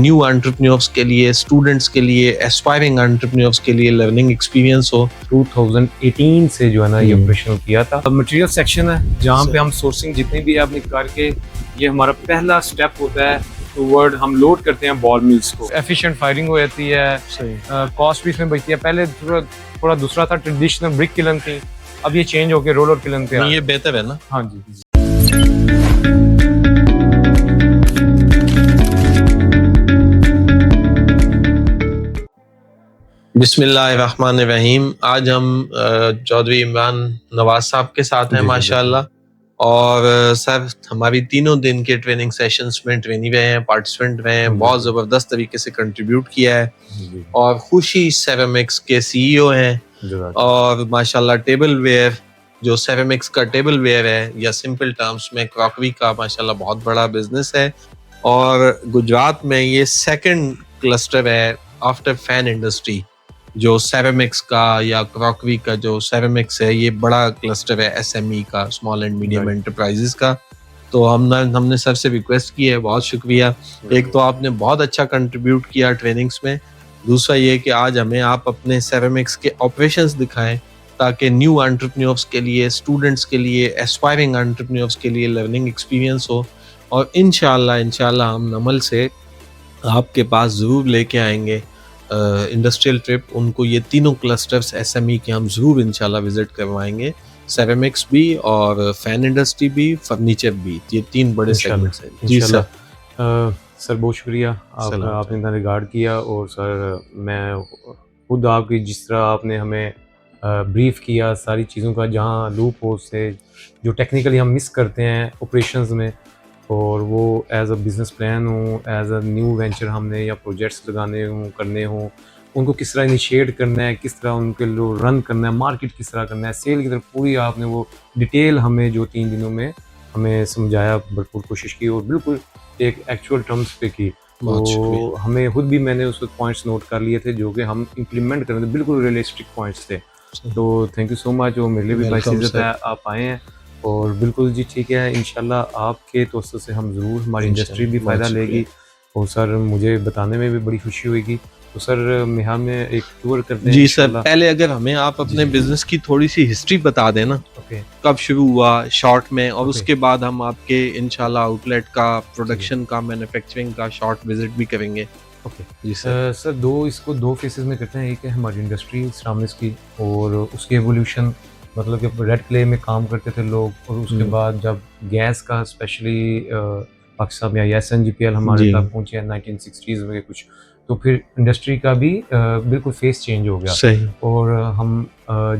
New entrepreneurs के लिए, students के लिए, एस्पायरिंग एंटरप्रेन्योर्स के लिए लर्निंग एक्सपीरियंस हो। 2018 से जो है ना ये ऑपरेशन किया था। मटेरियल सेक्शन है जहाँ पे हम सोर्सिंग जितनी भी आपने करके, ये हमारा पहला स्टेप होता है टूवर्ड हम लोड करते हैं बॉल मिल्स को। एफिशिएंट फायरिंग हो जाती है, कॉस्ट भी इसमें बचती है। पहले थोड़ा दूसरा था, ट्रेडिशनल ब्रिक किलन थी, अब ये चेंज होकर रोलर किलन पे ये बेहतर है ना? हाँ जी। बिस्मिल्लाहिर्रहमानिर्रहीम। आज हम चौधरी इमरान नवाज साहब के साथ हैं माशाल्लाह। और सर हमारी तीनों दिन के ट्रेनिंग सेशंस में ट्रेनी रहे हैं, पार्टिसिपेंट रहे हैं, बहुत ज़बरदस्त तरीके से कंट्रीब्यूट किया है। और खुशी सेरेमिक्स के सीईओ हैं और माशाल्लाह टेबल वेयर, जो सेरेमिक्स का टेबल वेयर है या सिंपल टर्म्स में क्रॉकरी का माशाल्लाह बहुत बड़ा बिजनेस है। और गुजरात में ये सेकंड क्लस्टर है आफ्टर फैन इंडस्ट्री, जो सेरेमिक्स का या क्रॉकरी का जो सेरेमिक्स है, ये बड़ा क्लस्टर है एसएमई का, स्मॉल एंड मीडियम एंटरप्राइजेस का। तो हमने सर से रिक्वेस्ट की है, बहुत शुक्रिया। एक तो आपने बहुत अच्छा कंट्रीब्यूट किया ट्रेनिंग्स में, दूसरा ये कि आज हमें आप अपने सेरेमिक्स के ऑपरेशंस दिखाएं ताकि न्यू एंटरप्रेन्योर्स के लिए, स्टूडेंट्स के लिए, एस्पायरिंग एंटरप्रेन्योर्स के लिए लर्निंग एक्सपीरियंस हो। और इंशाल्लाह हम नमल से आपके पास ज़रूर लेके आएंगे इंडस्ट्रियल ट्रिप। उनको ये तीनों क्लस्टर्स एसएमई के हम ज़रूर इंशाल्लाह विजिट करवाएंगे, सेरेमिक्स भी और फैन इंडस्ट्री भी, फर्नीचर भी, ये तीन बड़े सेगमेंट्स हैं। जी सर। सर बहुत शुक्रिया आपने इतना रिगार्ड किया। और सर मैं खुद आपकी जिस तरह आपने हमें ब्रीफ किया सारी चीज़ों का, जहाँ लूप होल्स से जो टेक्निकली हम मिस करते हैं ऑपरेशंस में, और वो एज अ बिज़नेस प्लान हो, एज अ न्यू वेंचर हमने या प्रोजेक्ट्स लगाने हों, करने हों, उनको किस तरह इनिशिएट करना है, किस तरह उनके लो रन करना है, मार्केट किस तरह करना है, सेल की तरफ पूरी आपने वो डिटेल हमें जो 3 दिनों में हमें समझाया, भरपूर कोशिश की और बिल्कुल एक एक्चुअल टर्म्स पे की। तो हमें खुद भी मैंने उस वक्त पॉइंट्स नोट कर लिए थे जो कि हम इम्प्लीमेंट कर रहे थे, बिल्कुल रियलिस्टिक पॉइंट्स थे। तो थैंक यू सो मच, वो मेरे लिए भी बाइस इज़्ज़त है आप आए हैं। और बिल्कुल जी ठीक है, इंशाल्लाह आपके तवज्जो से हम ज़रूर, हमारी इंडस्ट्री भी फ़ायदा लेगी। और सर मुझे बताने में भी बड़ी खुशी होगी। तो सर मेहार में एक टूर करते हैं। जी सर, पहले अगर हमें आप अपने बिजनेस की थोड़ी सी हिस्ट्री बता देना, कब शुरू हुआ शॉर्ट में, और उसके बाद हम आपके इंशाल्लाह आउटलेट का, प्रोडक्शन का, मैन्युफैक्चरिंग का शॉर्ट विजिट भी करेंगे। जी सर। सर इसको दो फेसेस में करते हैं। एक है हमारी इंडस्ट्री सिरामिक्स की और उसकी एवोल्यूशन, मतलब कि रेड क्ले में काम करते थे लोग, और उसके बाद जब गैस का स्पेशली पाकिस्तान या SNGPL हमारे तक पहुंचे 1960s में कुछ, तो फिर इंडस्ट्री का भी बिल्कुल फेस चेंज हो गया। सही। और हम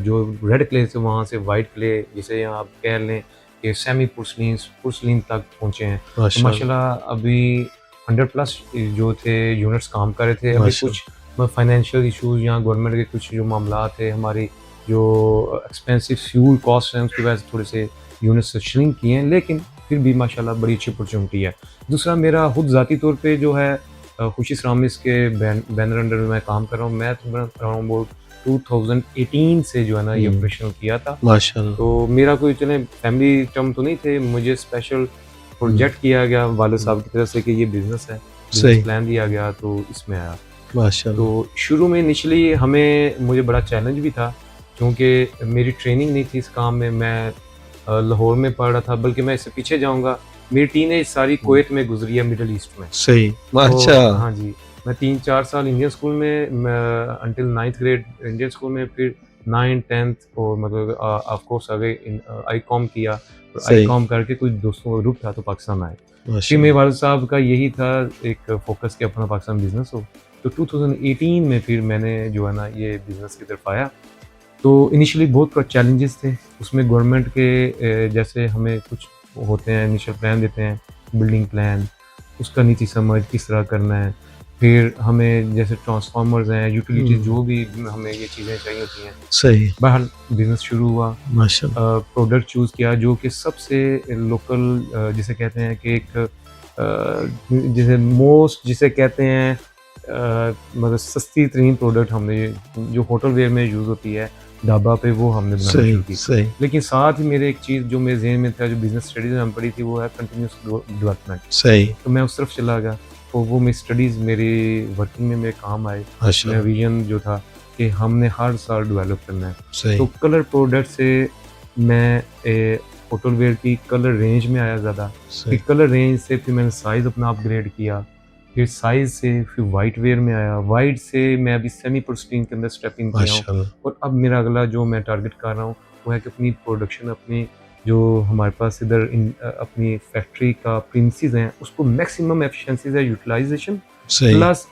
जो रेड क्ले से वहाँ से वाइट क्ले, जिसे आप कह लें कि सेमी पुर्सलिन तक पहुँचे हैं। तो माशाल्लाह अभी 100+ जो थे यूनिट्स काम कर रहे थे। अभी कुछ फाइनेंशियल इशूज़ या गवर्नमेंट के कुछ जो मामला थे, हमारी जो एक्सपेंसिव फ्यूल कॉस्ट हैं उसकी वजह से थोड़े से यूनिट्स श्रिंक किए हैं, लेकिन फिर भी माशाल्लाह बड़ी अच्छी अपॉर्चुनिटी है। दूसरा मेरा खुद ज़ाती तौर पे जो है खुशी सिरामिक्स के बैनर अंडर में मैं काम कर रहा हूँ। मैं अराउंड 2018 से जो है ना ये ऑपरेशन किया था माशाल्लाह। तो मेरा कोई चले फैमिली टर्म तो नहीं थे, मुझे स्पेशल प्रोजेक्ट किया गया वाले साहब की तरफ से कि ये बिजनेस है, बिजनेस प्लान दिया गया, तो इसमें आया माशाल्लाह। तो शुरू में इनिशियली मुझे बड़ा चैलेंज भी था, क्योंकि मेरी ट्रेनिंग नहीं थी इस काम में। मैं लाहौर में पढ़ रहा था, बल्कि मैं इससे पीछे जाऊंगा, मेरी टीनेज सारी कुवैत में गुजरी है, मिडिल ईस्ट में। सही। अच्छा। हाँ जी, मैं 3-4 साल इंडियन स्कूल में, until 9th grade Indian school में, फिर 9th 10th और मतलब ऑफ कोर्स आगे ICOM किया। ICOM करके कुछ दोस्तों का ग्रुप था तो पाकिस्तान आए। फिर मेरे वालिद साहब का यही था एक फोकस कि अपना पाकिस्तान बिजनेस हो। तो 2018 में फिर मैंने जो है ना ये बिजनेस की तरफ आया। तो इनिशियली बहुत चैलेंजेस थे उसमें। गवर्नमेंट के जैसे हमें कुछ होते हैं, इनिशियल प्लान देते हैं, बिल्डिंग प्लान, उसका नीति समझ किस तरह करना है। फिर हमें जैसे ट्रांसफार्मर्स हैं, यूटिलिटीज, जो भी हमें ये चीज़ें चाहिए होती हैं। सही। बहरहाल बिजनेस शुरू हुआ, माशाल्लाह। प्रोडक्ट चूज़ किया जो कि सबसे लोकल, जिसे कहते हैं कि एक जिसे कहते हैं मतलब सस्ती तरीन प्रोडक्ट हमने, जो होटल वेयर में यूज़ होती है ढाबा पे, वो हमने बनाना शुरू की। सही। लेकिन साथ ही मेरे एक चीज़ जो मेरे ज़हन में था, जो बिजनेस स्टडीज में पढ़ी थी, वो है कंटिन्यूस डेवलपमेंट। सही। तो मैं उस तरफ चला गया। और वो मेरी स्टडीज़ मेरी वर्किंग में मेरे काम आए। मेरा अच्छा विजन जो था कि हमने हर साल डेवलप करना है। सही तो कलर प्रोडक्ट से मैं फुटवेयर की कलर रेंज में आया ज़्यादा, सही फिर कलर रेंज से फिर मैंने साइज़ अपना अपग्रेड किया, फिर साइज़ से फिर वाइट वेयर में आया, वाइट से मैं अभी सेमी प्रिस्टीन के अंदर स्टेप इन किया हूँ। माशाल्लाह और अब मेरा अगला जो मैं टारगेट कर रहा हूँ वो है कि अपनी प्रोडक्शन, अपनी जो हमारे पास इधर अपनी फैक्ट्री का प्रीमिसेस हैं उसको मैक्सिमम एफिशिएंसी से यूटिलाइजेशन सही प्लस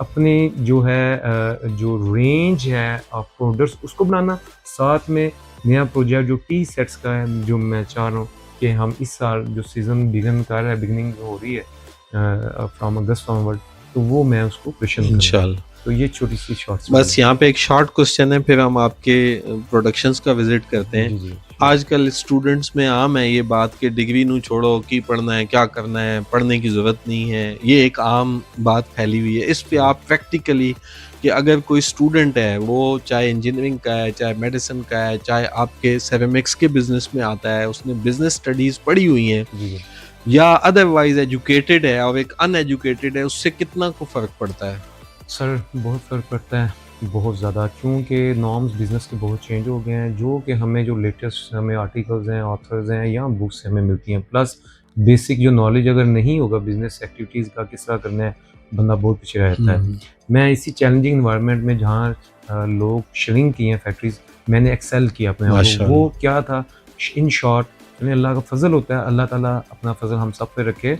अपनी जो है जो रेंज है ऑफ प्रोडक्ट्स उसको बनाना, साथ में नया प्रोजेक्ट जो टी सेट्स का है जो मैं चाह रहा हूँ कि हम इस साल जो सीज़न बिगिन कर रहा है, बिगिनिंग हो रही है फ्रॉम अगस्त ऑनवर्ड, तो वो मैं उसको ऑपरेशन करूँगा। इंशाल्लाह। तो ये छोटी सी शॉर्ट्स बस यहाँ पे एक शॉर्ट क्वेश्चन है, फिर हम आपके प्रोडक्शंस का विजिट करते हैं। जी जी आजकल स्टूडेंट्स में आम है ये बात कि डिग्री नू छोड़ो की पढ़ना है, क्या करना है, पढ़ने की ज़रूरत नहीं है, ये एक आम बात फैली हुई है। इस पे आप प्रैक्टिकली कि अगर कोई स्टूडेंट है वो चाहे इंजीनियरिंग का है, चाहे मेडिसिन का है, चाहे आपके सेरेमिक्स के बिजनेस में आता है, उसने बिजनेस स्टडीज़ पढ़ी हुई हैं जी जी या अदरवाइज एजुकेटेड है और एक अनएजुकेटेड है, उससे कितना को फ़र्क पड़ता है? सर बहुत फ़र्क पड़ता है, बहुत ज़्यादा, क्योंकि नॉर्म्स बिज़नेस के बहुत चेंज हो गए हैं, जो कि हमें जो लेटेस्ट हमें आर्टिकल्स हैं, ऑथर्स हैं या बुक्स हमें मिलती हैं, प्लस बेसिक जो नॉलेज अगर नहीं होगा बिज़नेस एक्टिविटीज़ का किस तरह करना है, बंदा बहुत पीछे रहता है। मैं इसी चैलेंजिंग एनवायरनमेंट में जहाँ लोग श्रिंक किए हैं फैक्ट्रीज़, मैंने एक्सेल किया अपने आप को। माशाअल्लाह। वो क्या था, इन शॉर्ट यानी अल्लाह का फ़ज़ल होता है, अल्लाह ताला अपना फ़ज़ल हम सब पे रखे,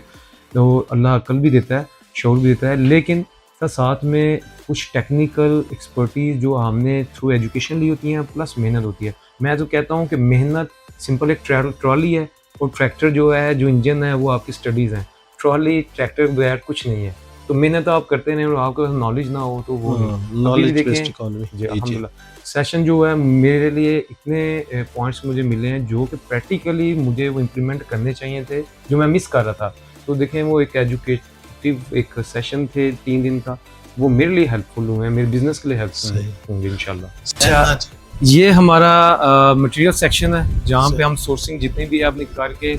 तो अल्लाह अक्ल भी देता है, शऊर भी देता है, लेकिन साथ में कुछ टेक्निकल एक्सपर्टीज़ जो हमने थ्रू एजुकेशन ली होती हैं, प्लस मेहनत होती है। मैं तो कहता हूँ कि मेहनत सिंपल एक ट्रॉली है और ट्रैक्टर जो है, जो इंजन है, वो आपकी स्टडीज़ हैं। ट्रॉली ट्रैक्टर के बगैर कुछ नहीं है। तो मेहनत आप करते नहीं और आपके पास नॉलेज ना हो तो वो नहीं। अभी भी नॉलेज देखें बेस्ड इकोनॉमी। जी अल्हम्दुलिल्लाह, सेशन जो है मेरे लिए इतने पॉइंट्स मुझे मिले हैं जो कि प्रैक्टिकली मुझे वो इम्प्लीमेंट करने चाहिए थे, जो मैं मिस कर रहा था। तो देखें वो एक एजुकेटिव एक सेशन थे 3 दिन का, वो मेरे लिए हेल्पफुल हुए हैं, मेरे बिज़नेस के लिए हेल्पफुल सही। होंगे इंशाल्लाह। अच्छा ये हमारा मटेरियल सेक्शन है जहाँ पे हम सोर्सिंग जितनी भी आपने करके,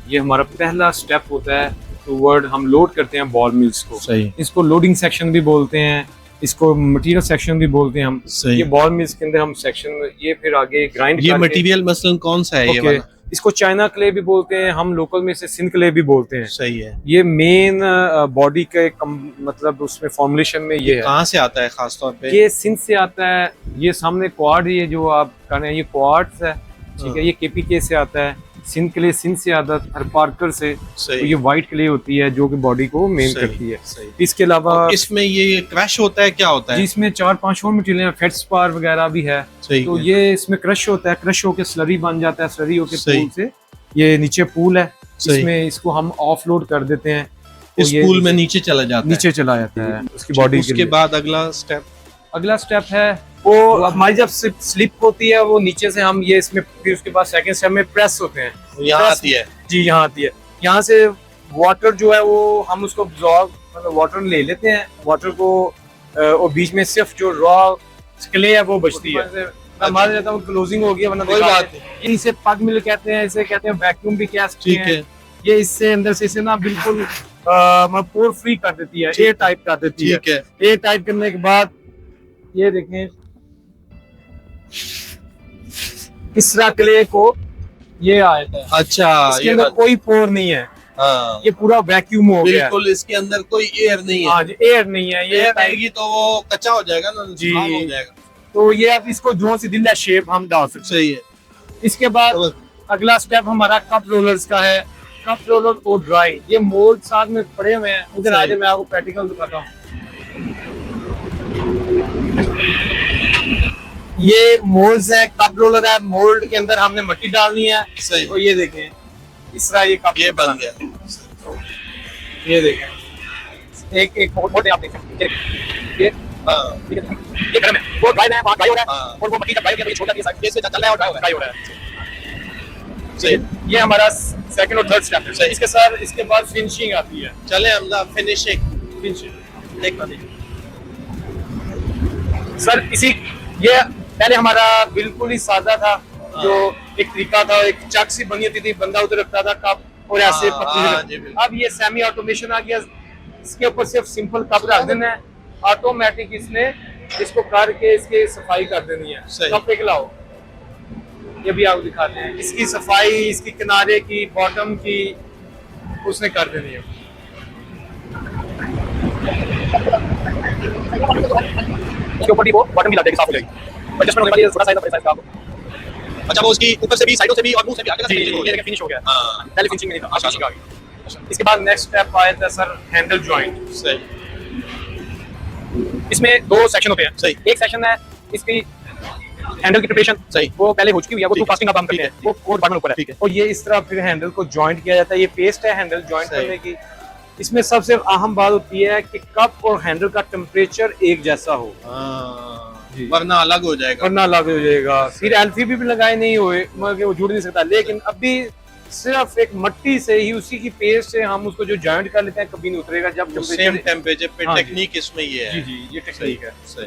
ये हमारा पहला स्टेप होता है टूवर्ड हम लोड करते हैं बॉल मिल्स को। सही इसको लोडिंग सेक्शन भी बोलते हैं, इसको मटेरियल सेक्शन भी बोलते हैं हम। सही। ये बॉल मिल्स के अंदर हम सेक्शन, ये फिर आगे ग्राइंड ये मटेरियल मसलन कौन सा है ये वाला? इसको चाइना क्ले भी बोलते हैं, हम लोकल में से सिंध क्ले भी बोलते हैं। सही है। ये मेन बॉडी के मतलब उसमें फॉर्मुलेशन में ये है। कहाँ से आता है खास तौर पे? ये सिंध से आता है। ये सामने क्वाड, ये जो आप कर रहे हैं ये क्वाड्स है, ठीक है। ये केपीके से आता है, सिंध क्ले सिंध से आता है, हर पार्कर से। तो ये वाइट क्ले होती है जो कि बॉडी को मेन करती है। इसके अलावा इसमें ये क्रश होता है, क्या होता है? जिसमें 4-5 और मटेरियल है, फेड्सपार वगैरह भी है। तो ये इसमें क्रश होता है, क्रश होके स्लरी बन जाता है, स्लरी होके पूल से, ये नीचे पूल है, इसमें इसको हम ऑफ लोड कर देते हैं, इस पूल में नीचे चला जाता है। नीचे चला जाता है उसकी बॉडी। उसके बाद अगला स्टेप है वो हमारी जब स्लिप होती है वो नीचे से हम ये इसमें, फिर उसके बाद सेकंड स्टेप में प्रेस होते हैं। यहाँ आती है जी, यहाँ आती है। यहाँ से वाटर जो है वो हम उसको अब्सॉर्ब, मतलब वाटर ले लेते हैं, वाटर को और बीच में सिर्फ जो रॉ क्ले है वो बचती है। मैं मान लेता हूँ क्लोजिंग हो गया, वरना कोई बात नहीं। इसे पग मिल कहते हैं, इसे कहते हैं वैक्यूम भी कह सकते हैं। ठीक है। ये इससे अंदर से इसे ना बिल्कुल पोर फ्री कर देती है, एयर टाइट कर देती है। ठीक है। एयर टाइट करने के बाद ये देखें इस तरह क्ले को ये आया है। अच्छा, इसके अंदर कोई पोर नहीं है। हाँ। ये पूरा वैक्यूम हो गया। बिल्कुल, इसके अंदर कोई एयर नहीं है। हाँ जी, एयर नहीं है। ये आएगी तो वो कच्चा हो जाएगा ना जी, हो जाएगा। तो ये अब इसको जो सी दिल है शेप हम डाल सकते हैं। सही है। इसके बाद अगला स्टेप हमारा कप रोलर्स का है। कप रोलर और ड्राई, ये मोल्ड साथ में पड़े हुए हैं। इधर आ जाए, मैं आपको प्रैक्टिकल दिखाता हूँ। ये मोल्ड्स है, कप रोलर है। मोल्ड के अंदर हमने मिट्टी डालनी है। सही। तो ये देखें इस तरह ये कप ये बन गया। ये देखें एक मोल्ड आप देख सकते हैं। ये ये गर्म है, वो ड्राई है, ड्राई हो रहा है, और वो मिट्टी का ड्राई हो गया, छोटा सा साइड से चल रहा है और ड्राई हो रहा है। सही। ये हमारा सेकंड और थर्ड स्टेप है। इसके साथ इसके बाद फिनिशिंग आती है। चले हम फिनिशिंग देखना सर। इसी ये पहले हमारा बिल्कुल ही सादा था, जो एक तरीका था, एक चक सी बनी होती थी, बंदा उधर रखता था कप और ऐसे पतली। अब ये सेमी ऑटोमेशन आ गया, इसके ऊपर सिर्फ सिंपल कप रख देना है, ऑटोमेटिक इसने इसको करके इसकी सफाई कर देनी है। सही। कप एक लाओ, ये भी आपको दिखाते हैं, इसकी सफाई इसकी किनारे की बॉटम की उसने कर देनी है। इसके ऊपर भी वो बॉटम भी लग जाएगी, साफ हो जाएगी। एडजस्टमेंट होने वाली है, थोड़ा साइज का साइज का आपको। अच्छा, वो उसकी ऊपर से भी साइडों से भी और मुंह से भी आगे जी ये देखिए फिनिश हो गया। हाँ। पहले फिनिशिंग में नहीं था, फिनिशिंग आ गई। इसके बाद नेक्स्ट स्टेप आया था सर हैंडल जॉइंट। सही। इसमें दो सेक्शन होते हैं। सही। एक सेक्शन है इसकी हैंडल की प्रिपरेशन, सही। वो पहले हो चुकी हुई है, वो ठीक टू फास्टिंग का काम करते हैं, वो और बाद में ऊपर है। ठीक है। और ये इस तरह फिर हैंडल को जॉइंट किया जाता है। ये पेस्ट है हैंडल जॉइंट सही। करने की। इसमें सबसे अहम बात होती है कि कप और हैंडल का टेम्परेचर एक जैसा हो, जी। वरना अलग हो जाएगा। वरना अलग हो जाएगा। फिर एलसीबी भी लगाए नहीं हुए, मगर वो जुड़ नहीं सकता। लेकिन अभी सिर्फ एक मट्टी से ही उसी की पेस्ट से हम उसको जो जॉइंट कर लेते हैं, कभी नहीं उतरेगा जब सेम टेम्परेचर पे। हाँ जी। टेक्निक इसमें ये है। जी जी ये टेक्निक है। सही।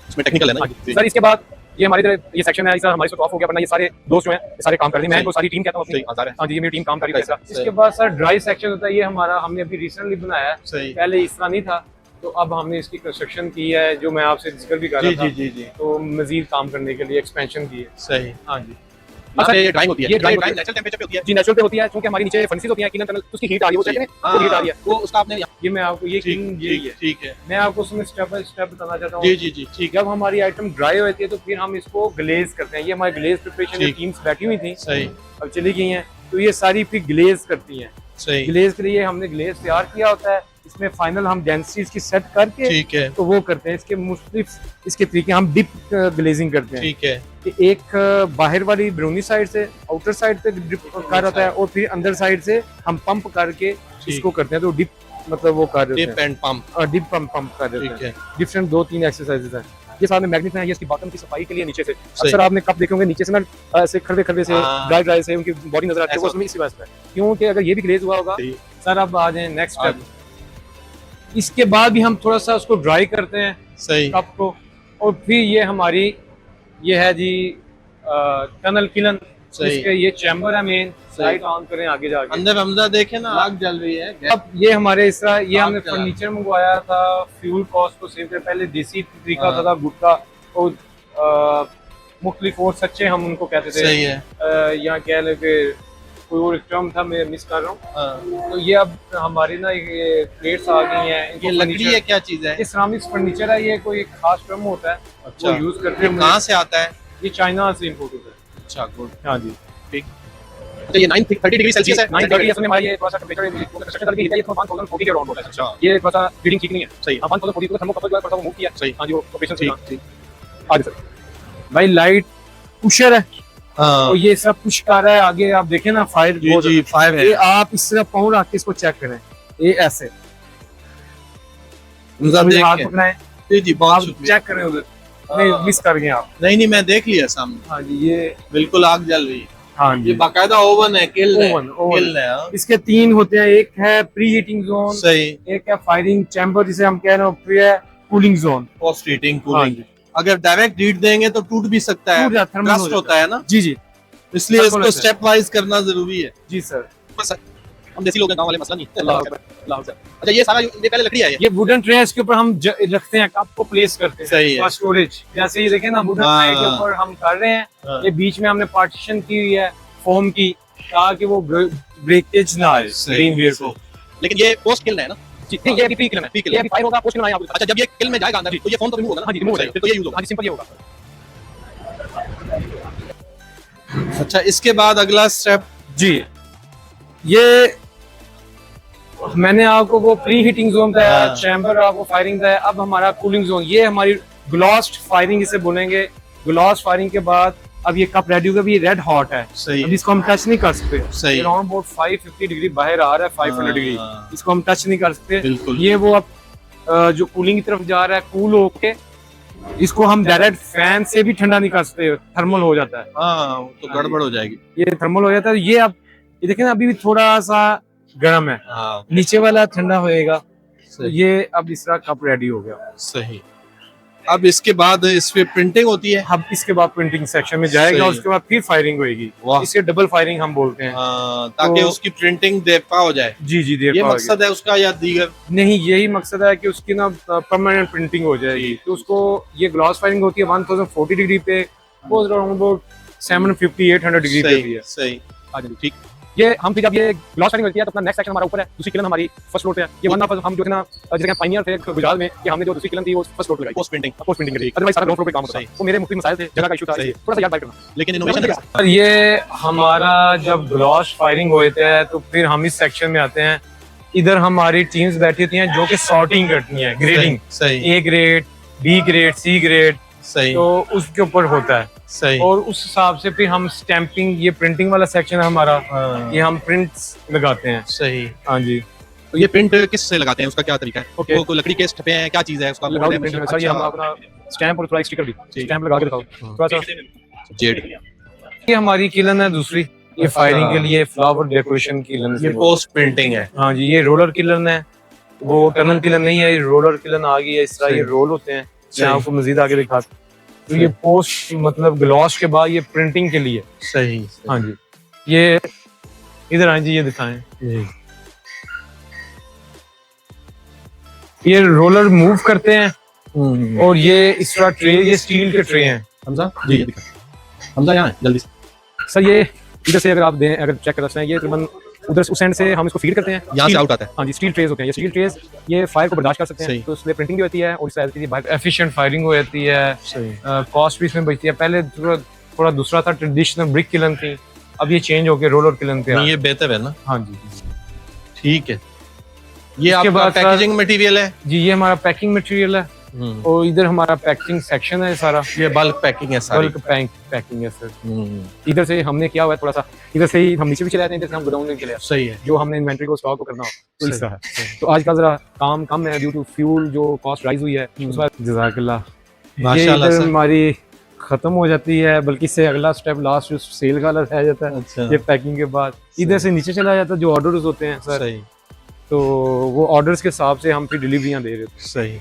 इसमें टेक्निकल है ना। सर इसके बाद ये हमारी तरह ये सेक्शन है, सर हमारी से ऑफ हो गया, वरना ये सारे दोस्त जो हैं ये सारे काम कर रहे हैं। मैं इनको सारी टीम कहता हूं अपनी। हाँ जी ये मेरी टीम काम कर रही है। इसके बाद सर ड्राई सेक्शन होता है, ये हमारा हमने अभी रिसेंटली बनाया है। सही। पहले इस तरह नहीं था, तो अब हमने इसकी कंस्ट्रक्शन की है, जो मैं आपसे जिक्र भी कर रहा था। जी। तो मजीद काम करने के लिए एक्सपेंशन की है। सही। हाँ जी। अच्छा, ये ड्राइंग होती है। ये ड्राइंग नेचुरल टेम्परेचर पे होती है। जी नेचुरल पे होती है, क्योंकि हमारी नीचे फर्नेसेस होती हैं, किलन टनल, उसकी हीट आ रही है, वो चेक करें वो हीट आ रही है। वो उसका आपने ये मैं आपको ये किंग यही है। ठीक है। मैं आपको उसमें स्टेप बाय स्टेप बताना चाहता हूँ। जी ठीक। जब हमारी आइटम ड्राई होती है तो फिर हम इसको ग्लेज करते हैं। ये हमारी ग्लेज प्रिपरेशन ठीक। टीम्स बैठी हुई थी, सही। अब चली गई हैं, तो ये सारी फिर ग्लेज करती हैं। सही। ग्लेज के लिए हमने ग्लेज तैयार किया होता है। इसमें फाइनल हम डेंसिटीज की सेट करके ठीक है। तो वो करते हैं। इसके मुख्तलिफ इसके तरीके, हम डिप ग्लेजिंग करते हैं। ठीक है। कि एक बाहर वाली ब्राउनी साइड से आउटर साइड पे डिप कर होता है, और फिर अंदर साइड से हम पंप करके इसको करते हैं। तो डिप मतलब वो कर देते डिप हैं, एंड पंप। डिप पंप कर देते ठीक हैं। है। डिफरेंट 2-3 एक्सरसाइजेस हैं। ये सामने मैग्नेट है, ये इसकी बॉटम की सफाई के लिए नीचे से। सही। अक्सर आपने कप देखे होंगे नीचे से ना ऐसे खड़े से हाँ। ड्राई से उनकी बॉडी नजर आती है, वो उसमें इसी वजह से है। क्योंकि अगर ये भी ग्लेज हुआ होगा। सही। सर अब आ जाए नेक्स्ट स्टेप। इसके बाद भी हम थोड़ा सा उसको ड्राई करते हैं सही। कप को, और फिर ये हमारी ये है जी टनल किलन। सही। इसके ये चैम्बर है मेन। लाइट ऑन करें आगे जाके, अंदर हमजा देखे ना, आग जल रही है। अब ये हमारे इस तरह ये आग हमने जला। फर्नीचर मंगवाया था फ्यूल कॉस्ट को सेव कर। पहले देसी तरीका हाँ। था गुटका और मुख्तलिफ और सच्चे हम उनको कहते थे। सही है। यहाँ कह लें कि कोई और टर्म था, मैं मिस कर रहा हूँ। हाँ। तो ये अब हमारी ना ये प्लेट्स आ गई हैं। इनको ये लकड़ी furniture- है, क्या चीज है? ये सिरामिक्स फर्नीचर है, ये कोई एक खास टर्म होता है, अच्छा। वो यूज करते हैं। कहाँ से आता है? ये चाइना से इंपोर्ट होता है। अच्छा, गुड। हाँ जी। तो ये 930 डिग्री सेल्सियस है। 930 असल में हमारा ये थोड़ा सा टेंपरेचर कंस्ट्रक्शन करके ये 1040 के अराउंड होता है। अच्छा। ये थोड़ा सा रीडिंग ठीक नहीं है। सही। 1040 को थर्मोकपल जो है थोड़ा सा मूव किया। सही। हाँ जी वो ऑपरेशन ठीक ठीक। आगे सर भाई लाइट पुशर है, हाँ। और ये सब पुश कर रहा है आगे। आप देखें ना फायर जी 5 है। ये आप इस तरह पाँव रख के इसको चेक करें, ये ऐसे देख हाथ के। पकड़ाएं, जी आप बहुत शुक्रिया। चेक करें उधर। नहीं मिस कर गए आप। नहीं मैं देख लिया सामने। हाँ जी ये बिल्कुल आग जल रही है। हाँ ये जी बाकायदा ओवन है, किल है। ओवन किल है। हाँ। इसके 3 होते हैं। एक है प्री हीटिंग जोन, सही। एक है फायरिंग चैम्बर जिसे हम कह रहे हैं, फिर है कूलिंग जोन। पोस्ट हीटिंग हाँ कूलिंग। जी। अगर डायरेक्ट हीट देंगे तो टूट भी सकता है, टूट जाता है, thermal हो रस्ट जाता होता है ना, जी जी इसलिए बिल्कुल इसको ऐसा है। स्टेप वाइज करना जरूरी है। जी सर। हम देसी लोग हैं, गांव वाले, मसला नहीं है। अच्छा, ये सारा ये पहले लकड़ी है ये। ये वुडन ट्रे इसके ऊपर हम रखते हैं, कप को प्लेस करते हैं। सही है। स्टोरेज जैसे ये देखें ना, वुडन हाँ। ट्रे के ऊपर हम कर रहे हैं। हाँ। ये बीच में हमने पार्टीशन की हुई है फोम की, ताकि वो ब्रेकेज ना आए सही। ग्रीन वेयर को। लेकिन ये पोस्ट किल है ना। जी, नहीं, ये अभी प्री किलन है। Pre-kiln ये अभी फायर होगा, पोस्ट किलन आया आपको। अच्छा, जब ये किल में जाएगा अंदर तो ये फोम तो रिमूव होगा ना। हाँ जी रिमूव हो फिर तो ये यूज होगा। हाँ जी सिंपल ये होगा। अच्छा, इसके बाद अगला स्टेप। जी ये मैंने आपको वो प्री हीटिंग जोन बताया, हाँ। चैम्बर आपको फायरिंग बताया। अब हमारा कूलिंग जोन, ये हमारी ग्लास्ट फायरिंग इसे बोलेंगे। ग्लास फायरिंग के बाद अब ये कप रेडी होगा, अभी ये रेड हॉट है। सही। अब इसको हम टच नहीं कर सकते। सही। अराउंड अबाउट 550 डिग्री बाहर आ रहा है, 500 डिग्री, हाँ। इसको हम टच नहीं कर सकते। बिल्कुल। ये वो अब जो कूलिंग की तरफ जा रहा है, कूल होके इसको हम डायरेक्ट फैन से भी ठंडा नहीं कर सकते, थर्मल हो जाता है। हाँ, तो गड़बड़ हो जाएगी। ये थर्मल हो जाता है। ये अब ये देखें ना, अभी भी थोड़ा सा गर्म है, हाँ। नीचे वाला ठंडा होएगा। तो सही। ये अब इस तरह कप रेडी हो गया। सही। अब इसके बाद इस पे प्रिंटिंग होती है। अब इसके बाद प्रिंटिंग सेक्शन में जाएगा, सही। उसके बाद फिर फायरिंग होएगी। वाह। इसे डबल फायरिंग हम बोलते हैं। ताकि तो- उसकी प्रिंटिंग देरपा हो जाए। जी जी, देर ये पाओगे। मकसद है उसका या दीगर? नहीं, यही मकसद है कि उसकी ना परमानेंट प्रिंटिंग हो जाएगी। तो उसको ये ग्लॉस फायरिंग होती है 1040 डिग्री पे, वो अराउंड अबाउट 750-800 डिग्री पे भी है। सही ठीक। ये हम फिर जब ये ग्लॉस फायरिंग होती है तो अपना नेक्स्ट सेक्शन हमारा ऊपर है, दूसरी किलन हमारी फर्स्ट फ्लोर पे है। ये वरना हम जो है ना जैसे पाइनियर थे गुजरात में कि हमने जो दूसरी किलन थी वो फर्स्ट फ्लोर पे लगाई, पोस्ट प्रिंटिंग के लिए। अदरवाइज सारा ग्राउंड फ्लोर पे काम होता है। वो मेरे मुख्य मसाइल थे, जगह का इशू था, थोड़ा सा याद बात करना। लेकिन इनोवेशन और ये हमारा जब ग्लॉस फायरिंग होता है तो फिर हम इस सेक्शन में आते हैं। इधर हमारी टीम्स बैठी होती हैं जो कि सॉर्टिंग करती हैं, ग्रेडिंग, सही A grade, B grade, C grade, सही तो उसके ऊपर होता है। सही। और उस हिसाब से फिर हम स्टैंपिंग, ये प्रिंटिंग वाला सेक्शन है हमारा, ये हम प्रिंट्स लगाते हैं। सही। हाँ जी, तो ये प्रिंट किस से लगाते हैं, उसका क्या तरीका है? Okay. वो कोई लकड़ी के स्टपे हैं, क्या चीज है उसका? लगाओ प्रिंट में। सर ये हम अपना स्टैंप और थोड़ा स्टिकर भी स्टैंप लगा के दिखाओ थोड़ा सा। जेड। ये हमारी किलन है दूसरी, ये फायरिंग के लिए फ्लावर डेकोरेशन किलन। ये पोस्ट प्रिंटिंग है। हाँ जी, ये रोलर किलन है, वो टनल किलन नहीं है, ये रोलर किलन आ गई है। इस तरह ये रोल होते हैं, मैं आपको मजीद आगे दिखाता हूँ। तो ये पोस्ट मतलब ग्लॉस के बाद ये प्रिंटिंग के लिए। सही। हाँ जी, ये इधर आए जी, ये दिखाएं। ये रोलर मूव करते हैं और ये इस तरह ट्रे, ये स्टील के ट्रे हैं। हमजा जी, हमजा यहाँ है, जल्दी से। सर ये इधर से अगर आप दें, अगर चेक कर सकते हैं, ये तकरीबन उधर उस एंड से हम इसको फीड करते हैं, यहाँ से Steel- आउट आता है। हाँ जी, स्टील ट्रेज होते हैं। ये स्टील ट्रेज ये फायर को बर्दाश्त कर सकते सही। हैं, तो इसलिए प्रिंटिंग भी होती है और इस एफिशिएंट फायरिंग हो जाती है। सही। कॉस्ट भी इसमें बचती है। पहले थोड़ा दूसरा था, ट्रेडिशनल ब्रिक किलन थी, अब ये चेंज होकर रोलर किलन पे आ नहीं, ये बेहतर है ना? हाँ जी ठीक है। ये इसके आपका बाद सर- पैकेजिंग मटेरियल है। जी, ये हमारा पैकिंग मटेरियल है और इधर हमारा पैकिंग सेक्शन है सारा, ये बल्क पैकिंग है सारी। बल्क पैकिंग है सर। इधर से हमने किया हुआ है थोड़ा सा, इधर से ही हम नीचे भी चले जाते हैं, इधर से हम गोडाउन में चले जाते सही है। हैं, जो हमने इन्वेंटरी को स्टॉक करना हो तो इस सही, तरह है। तो आजकल जरा काम कम है ड्यू टू फ्यूल, जो कॉस्ट राइज हुई है उस बार। जज़ाकल्लाह। ये माशाल्लाह इधर सर। हमारी खत्म हो जाती है, बल्कि इससे अगला स्टेप लास्ट जो सेल का रह जाता है, अच्छा। ये पैकिंग के बाद इधर से नीचे चला जाता है जो ऑर्डर्स होते हैं सर। सही। तो वो ऑर्डर्स के हिसाब से हम फिर डिलीवरियां दे रहे होते हैं। सही।